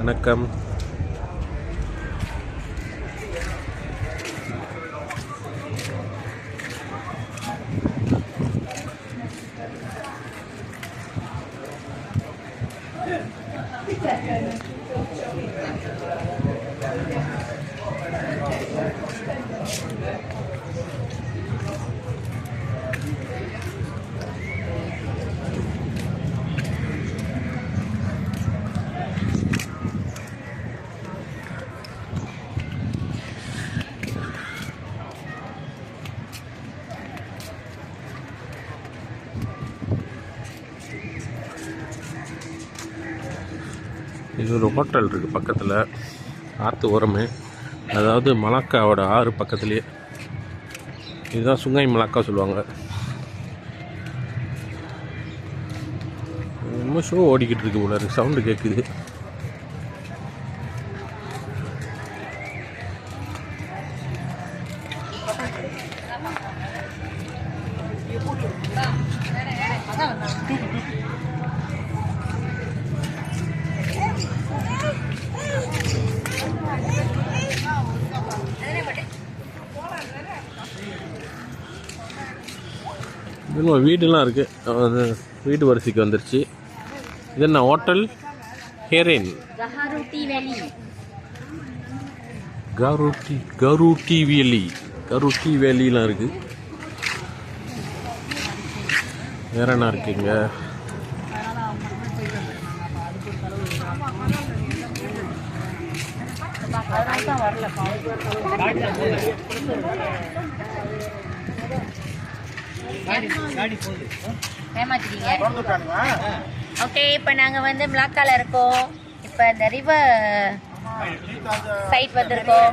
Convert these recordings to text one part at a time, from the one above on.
வணக்கம். இது ஒரு ஹோட்டல் இருக்குது பக்கத்தில், ஆற்று ஓரமே, அதாவது மலாக்காவோட ஆறு பக்கத்துலேயே. இதுதான் சுங்கை மலாக்கா சொல்லுவாங்க. ரொம்ப ஷோ ஓடிக்கிட்டு இருக்கு போல இருக்கு, சவுண்டு கேட்குது. இன்னும் வீடுலாம் இருக்குது, வீடு வரிசைக்கு வந்துருச்சு. இது என்ன ஹோட்டல்? ஹெரேன் கருட்டி வேலிலாம் இருக்குது. வேற என்ன இருக்குங்க? ஓகே, இப்போ நாங்கள் வந்து மலாக்கால இருக்கோம். இப்போ இந்த ரிவர் சைட் வந்திருக்கோம்.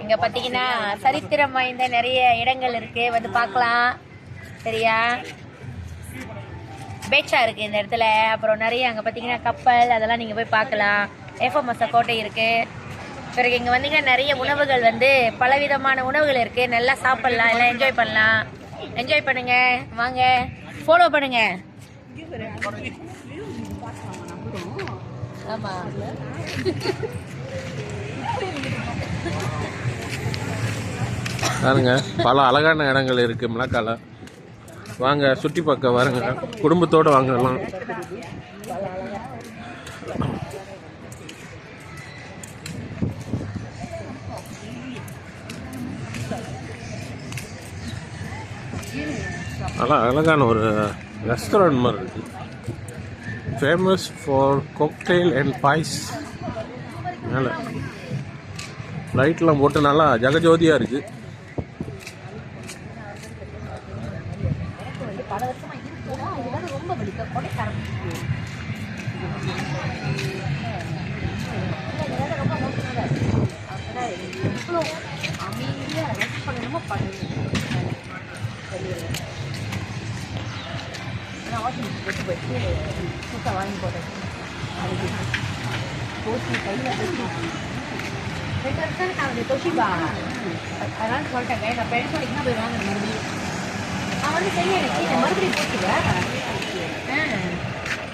இங்கே பார்த்தீங்கன்னா சரித்திரம் வாய்ந்த நிறைய இடங்கள் இருக்குது, வந்து பார்க்கலாம். சரியா, பேச்சா இருக்குது இந்த இடத்துல. அப்புறம் நிறைய அங்கே பார்த்தீங்கன்னா கப்பல், அதெல்லாம் நீங்கள் போய் பார்க்கலாம். எஃப்எம்எஸ் கோட்டை இருக்குது. பிறகு இங்கே வந்தீங்கன்னா நிறைய உணவுகள் வந்து பலவிதமான உணவுகள் இருக்குது. நல்லா சாப்பிட்லாம், எல்லாம் என்ஜாய் பண்ணலாம். என்ஜாய் பண்ணுங்க, வாங்க, ஃபாலோ பண்ணுங்க. ஆமா, பாருங்க, பல அழகான இடங்கள் இருக்குது மலாக்கால. வாங்க சுற்றி பார்க்க வாருங்க, குடும்பத்தோடு வாங்கலாம். நல்லா அழகான ஒரு ரெஸ்டாரண்ட் மாதிரி இருக்குது. Famous for cocktail and boys. மேலே லைட்லாம் போட்டு நல்லா ஜகஜோதியாக இருக்குது.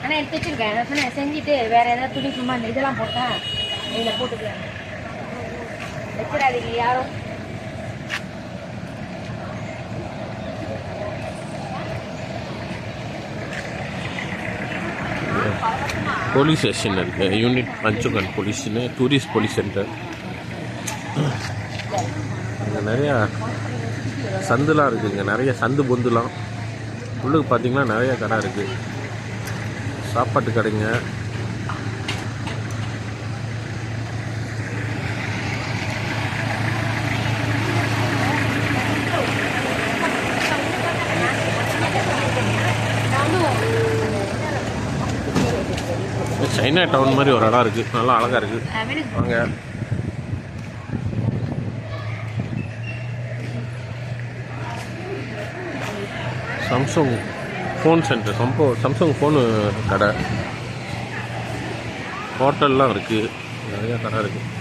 ஆனால் எடுத்து வச்சிருக்கேன். நான் சொன்னேன் செஞ்சுட்டு வேற ஏதாவது துணி சும்மா இந்த இதெல்லாம் போட்டேன், இதில் போட்டுக்கிறேன். வச்சிடாதீங்க யாரும். போலீஸ் ஸ்டேஷன் இருக்குது, யூனிட் பஞ்சுகன் போலீஸ்னு, டூரிஸ்ட் போலீஸ் சென்டர். இங்கே நிறையா சந்துலாம் இருக்குதுங்க, நிறைய சந்து பொந்துலாம். உள்ளுக்கு பார்த்தீங்கன்னா நிறைய கடை இருக்குது, சாப்பாட்டு கடைங்க. சைனா டவுன் மாதிரி ஒரு இடம் இருக்குது, நல்லா அழகாக இருக்குது. வாங்க. Samsung phone centre, Samsung phone கடை, ஹோட்டல்லாம் இருக்குது, நிறையா கடை இருக்குது.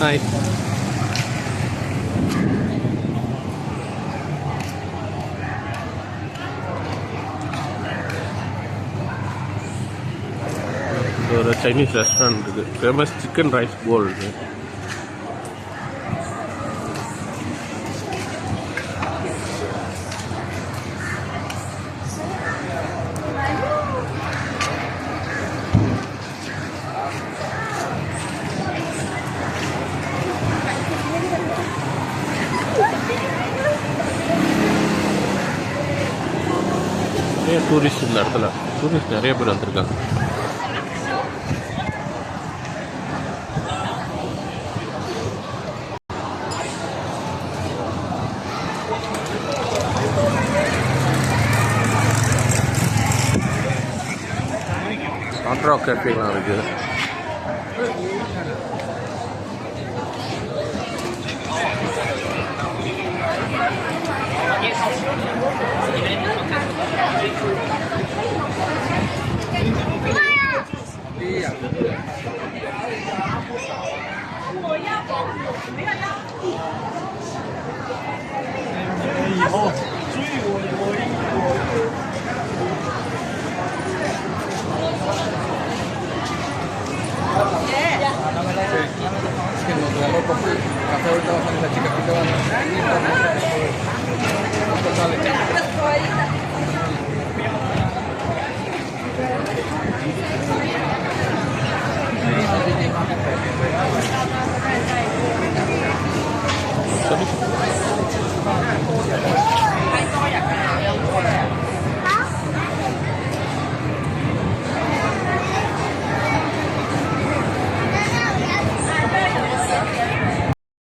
ஹாய். இது ஒரு சைனீஸ் ரெஸ்டாரண்ட் இருக்குது. ஃபேமஸ் சிக்கன் ரைஸ் போல் இருக்குது. நிறைய டூரிஸ்ட் இந்த இடத்துல டூரிஸ்ட் நிறைய பேர் வந்திருக்காங்க. ஆட்ரா கேஃபேலாம் இருக்குது.